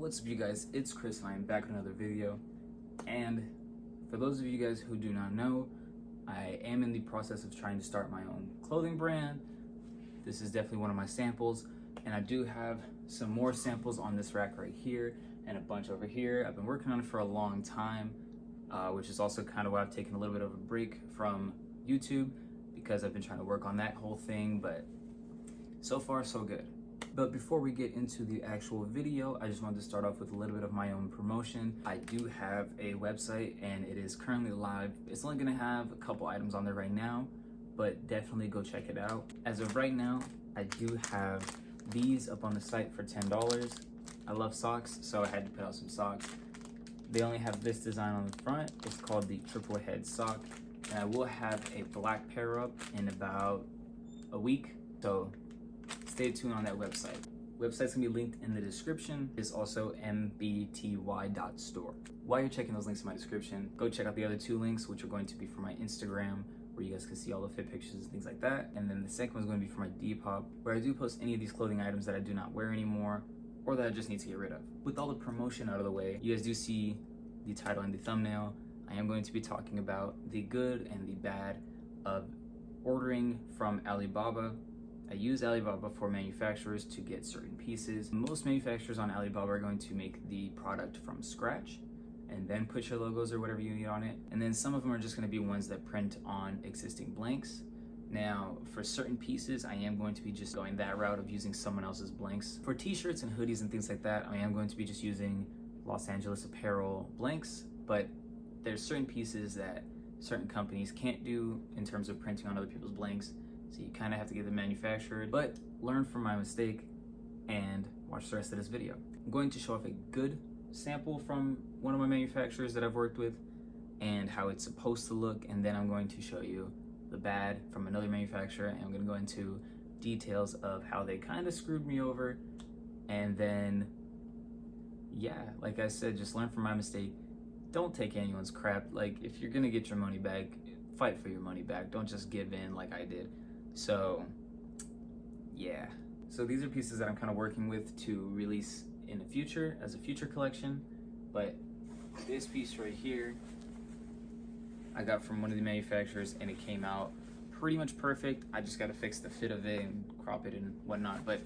What's up, you guys? It's Chris and I am back with another video. And for those of you guys who do not know, I am in the process of trying to start my own clothing brand. This is definitely one of my samples, and I do have some more samples on this rack right here and a bunch over here. I've been working on it for a long time, which is also kind of why I've taken a little bit of a break from YouTube, because I've been trying to work on that whole thing, but so far so good. But before we get into the actual video, I just wanted to start off with a little bit of my own promotion. I do have a website and it is currently live. It's only gonna have a couple items on there right now, but definitely go check it out. As of right now, I do have these up on the site for $10. I love socks, so I had to put out some socks. They only have this design on the front. It's called the triple head sock. And I will have a black pair up in about a week. So stay tuned on that website. Website's gonna be linked in the description. It's also mbty.store. While you're checking those links in my description, go check out the other two links, which are going to be for my Instagram, where you guys can see all the fit pictures and things like that. And then the second one's going to be for my Depop, where I do post any of these clothing items that I do not wear anymore, or that I just need to get rid of. With all the promotion out of the way, you guys do see the title and the thumbnail. I am going to be talking about the good and the bad of ordering from Alibaba. I use Alibaba for manufacturers to get certain pieces. Most manufacturers on Alibaba are going to make the product from scratch and then put your logos or whatever you need on it. And then some of them are just going to be ones that print on existing blanks. Now, for certain pieces, I am going to be just going that route of using someone else's blanks. For t-shirts and hoodies and things like that, I am going to be just using Los Angeles Apparel blanks, but there's certain pieces that certain companies can't do in terms of printing on other people's blanks. So you kind of have to get them manufactured, but learn from my mistake and watch the rest of this video. I'm going to show off a good sample from one of my manufacturers that I've worked with and how it's supposed to look, and then I'm going to show you the bad from another manufacturer, and I'm going to go into details of how they kind of screwed me over. And then, yeah, like I said, just learn from my mistake. Don't take anyone's crap. Like, if you're gonna get your money back, fight for your money back. Don't just give in like I did. So yeah, so these are pieces that I'm kind of working with to release in the future as a future collection. But this piece right here I got from one of the manufacturers, and it came out pretty much perfect. I just got to fix the fit of it and crop it and whatnot, but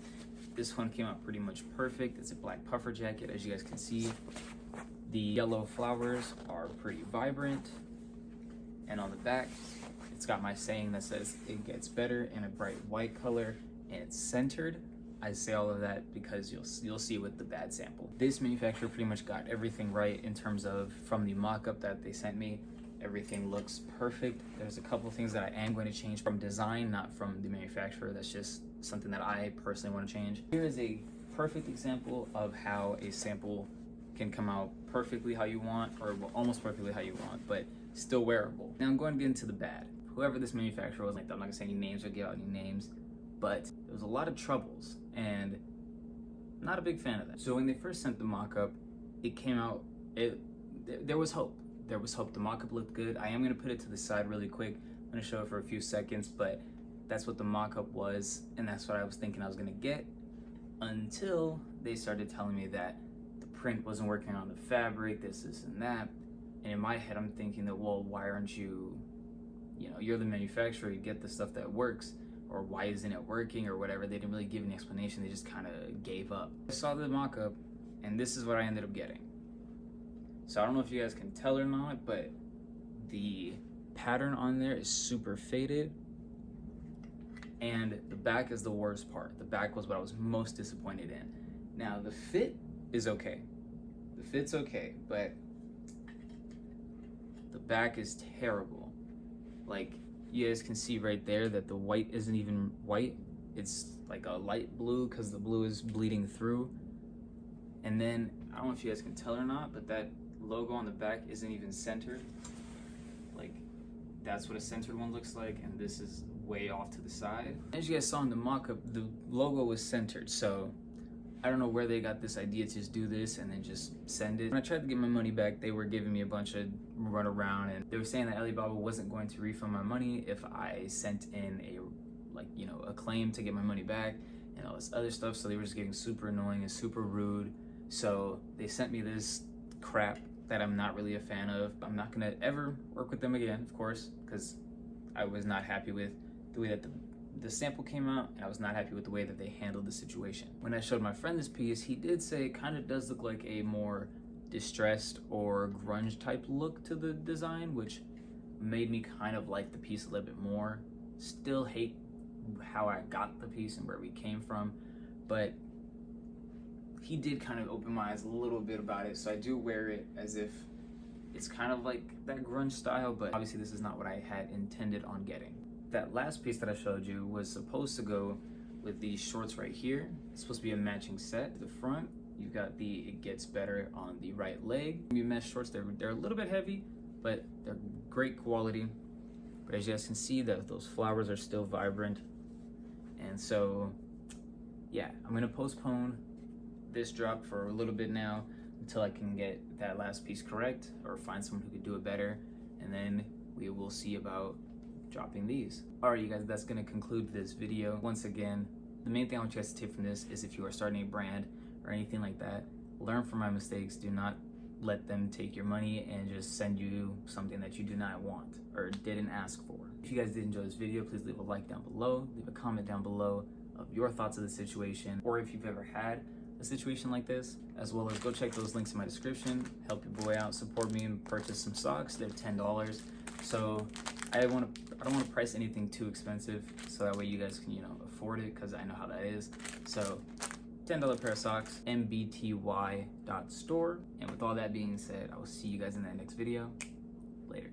this one came out pretty much perfect. It's a black puffer jacket, as you guys can see. The yellow flowers are pretty vibrant, and on the back it's got my saying that says it gets better in a bright white color, and it's centered. I say all of that because you'll see with the bad sample. This manufacturer pretty much got everything right in terms of, from the mock-up that they sent me, everything looks perfect. There's a couple things that I am going to change from design, not from the manufacturer. That's just something that I personally want to change. Here is a perfect example of how a sample can come out perfectly how you want, or well, almost perfectly how you want, but still wearable. Now I'm going to get into the bad. Whoever this manufacturer was, like, I'm not gonna say any names or give out any names, but there was a lot of troubles, and I'm not a big fan of that. So when they first sent the mock-up, it came out, there was hope. There was hope. The mock-up looked good. I am gonna put it to the side really quick. I'm gonna show it for a few seconds, but that's what the mock-up was, and that's what I was thinking I was gonna get, until they started telling me that the print wasn't working on the fabric, this and that. And in my head, I'm thinking that, well, why aren't you, you're the manufacturer, you get the stuff that works, or why isn't it working, or whatever. They didn't really give an explanation. They just kind of gave up. I saw the mock-up, and this is what I ended up getting. So I don't know if you guys can tell or not, but the pattern on there is super faded, and the back is the worst part. The back was what I was most disappointed in. Now, the fit is okay. The fit's okay, but the back is terrible. Like, you guys can see right there that the white isn't even white. It's like a light blue because the blue is bleeding through. And then, I don't know if you guys can tell or not, but that logo on the back isn't even centered. Like, that's what a centered one looks like, and this is way off to the side. As you guys saw in the mock-up, the logo was centered, so I don't know where they got this idea to just do this and then just send it. When I tried to get my money back, they were giving me a bunch of run around, and they were saying that Alibaba wasn't going to refund my money if I sent in a claim to get my money back and all this other stuff. So they were just getting super annoying and super rude. So they sent me this crap that I'm not really a fan of. I'm not gonna ever work with them again, of course, because I was not happy with the way that the sample came out, and I was not happy with the way that they handled the situation. When I showed my friend this piece, he did say it kind of does look like a more distressed or grunge type look to the design, which made me kind of like the piece a little bit more. Still hate how I got the piece and where we came from, but he did kind of open my eyes a little bit about it, so I do wear it as if it's kind of like that grunge style, but obviously this is not what I had intended on getting. That last piece that I showed you was supposed to go with these shorts right here. It's supposed to be a matching set. The front, you've got the It Gets Better on the right leg. These mesh shorts, they're a little bit heavy, but they're great quality. But as you guys can see, those flowers are still vibrant. And so, yeah, I'm gonna postpone this drop for a little bit now until I can get that last piece correct or find someone who could do it better, and then we will see about dropping these. Alright, you guys, that's gonna conclude this video. Once again, the main thing I want you guys to take from this is if you are starting a brand or anything like that, learn from my mistakes. Do not let them take your money and just send you something that you do not want or didn't ask for. If you guys did enjoy this video, please leave a like down below, leave a comment down below of your thoughts of the situation, or if you've ever had a situation like this, as well as go check those links in my description. Help your boy out, support me, and purchase some socks. They're $10. So I don't want to price anything too expensive, so that way you guys can, afford it, because I know how that is. So $10 pair of socks, mbty.store. And with all that being said, I will see you guys in that next video. Later.